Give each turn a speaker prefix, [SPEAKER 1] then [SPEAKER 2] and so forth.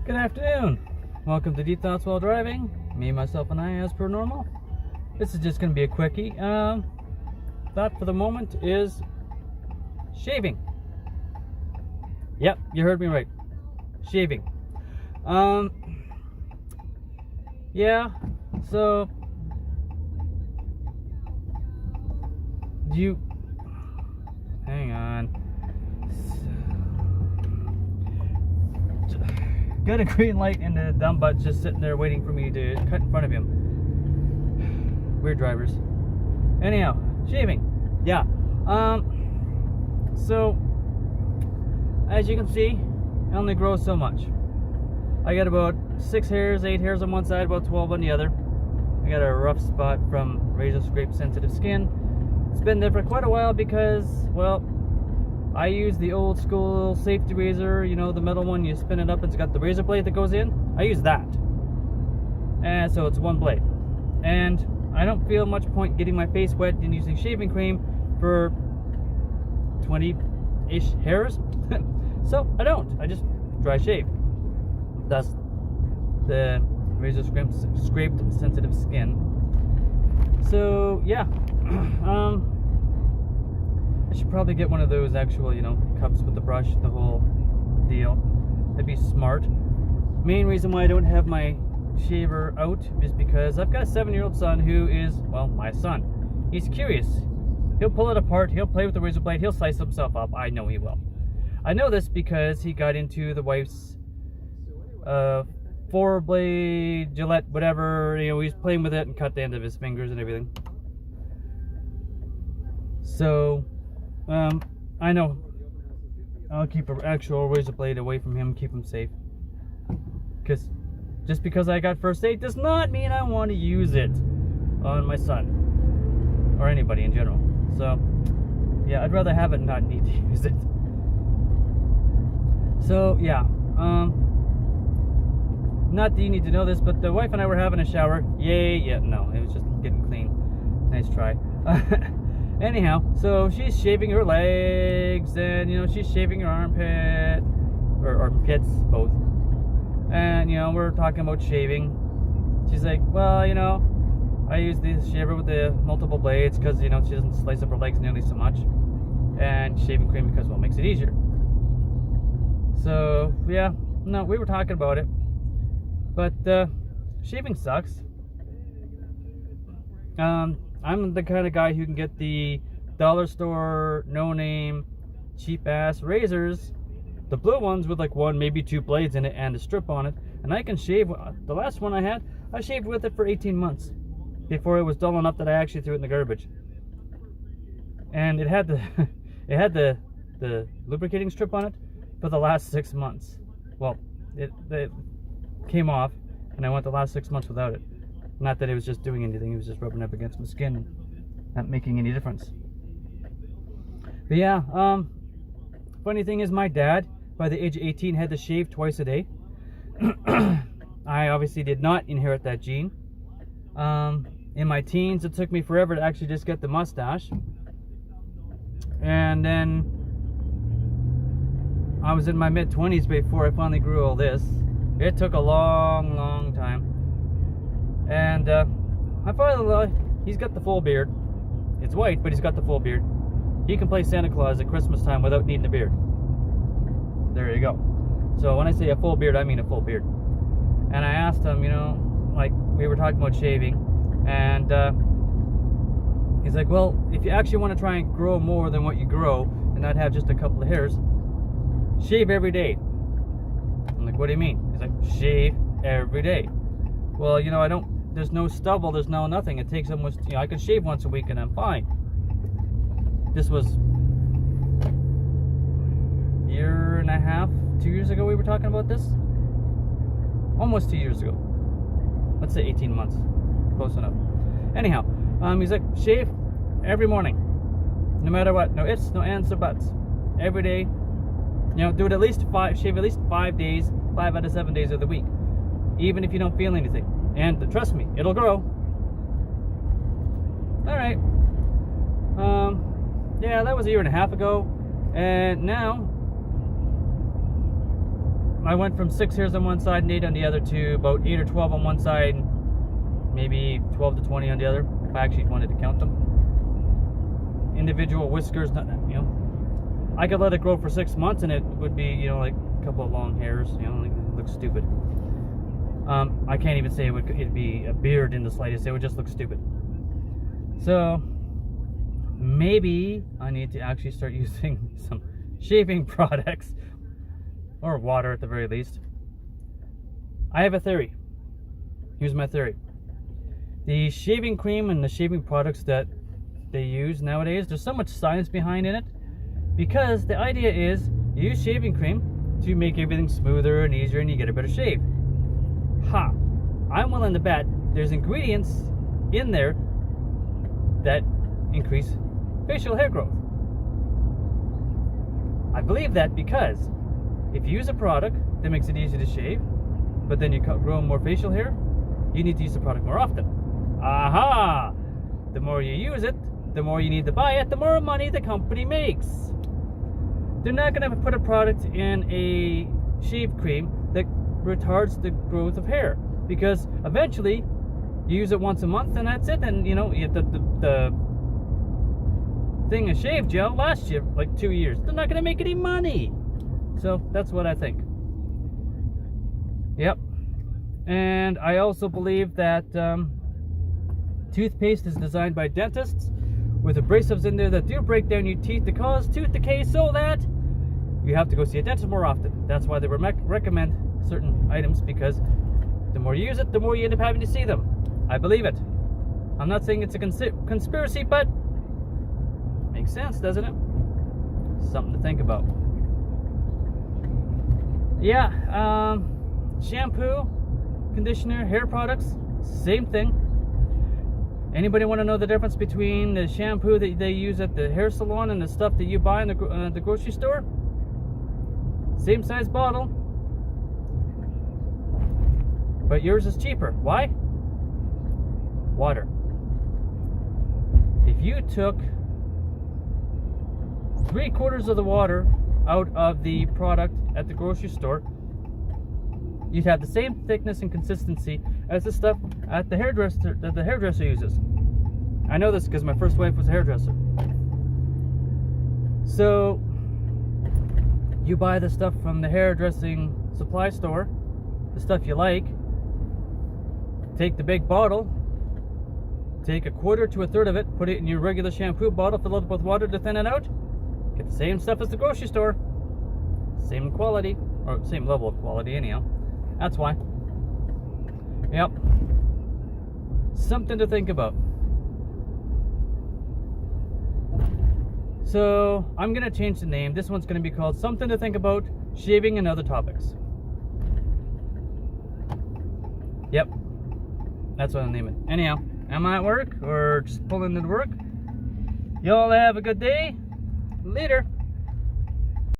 [SPEAKER 1] Good afternoon. Welcome to Deep Thoughts While Driving. Me, myself, and I, as per normal. This is just going to be a quickie. Thought for the moment is shaving. Yep, you heard me right. Shaving. Yeah. So, hang on. Got a green light and the dumb butt's just sitting there waiting for me to cut in front of him. Weird drivers. Anyhow, shaving. Yeah. So as you can see, I only grow so much. I got about 8 hairs on one side, about 12 on the other. I got a rough spot from razor scrape sensitive skin. It's been there for quite a while because, well, I use the old school safety razor, you know, the metal one, you spin it up, it's got the razor blade that goes in. I use that. And so it's one blade. And I don't feel much point getting my face wet and using shaving cream for 20-ish hairs. So I don't. I just dry shave. Thus the razor scraped sensitive skin. So yeah. I should probably get one of those actual, you know, cups with the brush, the whole deal. That'd be smart. Main reason why I don't have my shaver out is because I've got a 7-year-old son who is, well, my son. He's curious. He'll pull it apart, he'll play with the razor blade, he'll slice himself up. I know he will. I know this because he got into the wife's 4-blade Gillette, whatever, you know, he's playing with it and cut the end of his fingers and everything. So, I know I'll keep an actual razor blade away from him, keep him safe. Because just because I got first aid does not mean I want to use it on my son or anybody in general. So, yeah, I'd rather have it and not need to use it. So, yeah, not that you need to know this, but the wife and I were having a shower. No, it was just getting clean. Nice try. Anyhow, so she's shaving her legs, and, you know, she's shaving her armpit, or armpits, both. And, you know, we're talking about shaving. She's like, well, you know, I use this shaver with the multiple blades because, you know, she doesn't slice up her legs nearly so much. And shaving cream because, well, it makes it easier. So, yeah, no, we were talking about it. But, shaving sucks. I'm the kind of guy who can get the dollar store, no-name, cheap-ass razors, the blue ones with like 1, maybe 2 blades in it and a strip on it, and I can shave. The last one I had, I shaved with it for 18 months before it was dull enough that I actually threw it in the garbage. And it had the lubricating strip on it for the last 6 months. Well, it came off, and I went the last 6 months without it. Not that it was just doing anything, it was just rubbing up against my skin, not making any difference. But yeah, funny thing is, my dad, by the age of 18, had to shave twice a day. I obviously did not inherit that gene. In my teens, it took me forever to actually just get the mustache. And then I was in my mid-20s before I finally grew all this. It took a long, long time. And my father-in-law, he's got the full beard. It's white, but he's got the full beard. He can play Santa Claus at Christmas time without needing a beard. There you go. So when I say a full beard, I mean a full beard. And I asked him, you know, like, we were talking about shaving, and he's like, well, if you actually want to try and grow more than what you grow and not have just a couple of hairs, shave every day. I'm like, what do you mean? He's like, shave every day. Well, you know, there's no stubble, there's no nothing. It takes almost, you know, I can shave once a week and I'm fine. This was a year and a half, 2 years ago we were talking about this. Almost 2 years ago. Let's say 18 months. Close enough. Anyhow, he's like, shave every morning. No matter what. No ifs, no ands, or buts. Every day. You know, do it at least 5, shave at least 5 days, 5 out of 7 days of the week. Even if you don't feel anything. And trust me, it'll grow. Alright. Yeah, that was a year and a half ago. And now, I went from 6 hairs on one side and 8 on the other to about 8 or 12 on one side, maybe 12 to 20 on the other, if I actually wanted to count them. Individual whiskers, you know, I could let it grow for 6 months and it would be, you know, like a couple of long hairs, you know, like, it looks stupid. I can't even say it'd be a beard in the slightest, it would just look stupid. So maybe I need to actually start using some shaving products, or water at the very least. I have a theory. Here's my theory. The shaving cream and the shaving products that they use nowadays, there's so much science behind in it, because the idea is you use shaving cream to make everything smoother and easier and you get a better shave. Ha! I'm willing to bet there's ingredients in there that increase facial hair growth. I believe that because if you use a product that makes it easy to shave, but then you grow more facial hair, you need to use the product more often. Aha! The more you use it, the more you need to buy it, the more money the company makes. They're not going to put a product in a shave cream that retards the growth of hair, because eventually you use it once a month and that's it, and you know the thing of shave gel lasts you like 2 years. They're not going to make any money. So that's what I think. Yep. And I also believe that toothpaste is designed by dentists with abrasives in there that do break down your teeth to cause tooth decay, so that you have to go see a dentist more often. That's why they recommend certain items, because the more you use it, the more you end up having to see them. I believe it. I'm not saying it's a conspiracy, but makes sense, doesn't it? Something to think about. Yeah, shampoo, conditioner, hair products, same thing. Anybody want to know the difference between the shampoo that they use at the hair salon and the stuff that you buy in the grocery store? Same size bottle, but yours is cheaper. Why? Water. If you took 3/4 of the water out of the product at the grocery store, you'd have the same thickness and consistency as the stuff at the hairdresser that the hairdresser uses. I know this because my first wife was a hairdresser. So you buy the stuff from the hairdressing supply store, the stuff you like, take the big bottle, take 1/4 to 1/3 of it, put it in your regular shampoo bottle, fill it up with water to thin it out, get the same stuff as the grocery store, same quality, or same level of quality anyhow. That's why. Yep. Something to think about. So I'm gonna change the name. This one's gonna be called Something to Think About, Shaving and Other Topics. Yep. That's what I'll name it. Anyhow, am I at work or just pulling into work? Y'all have a good day. Later.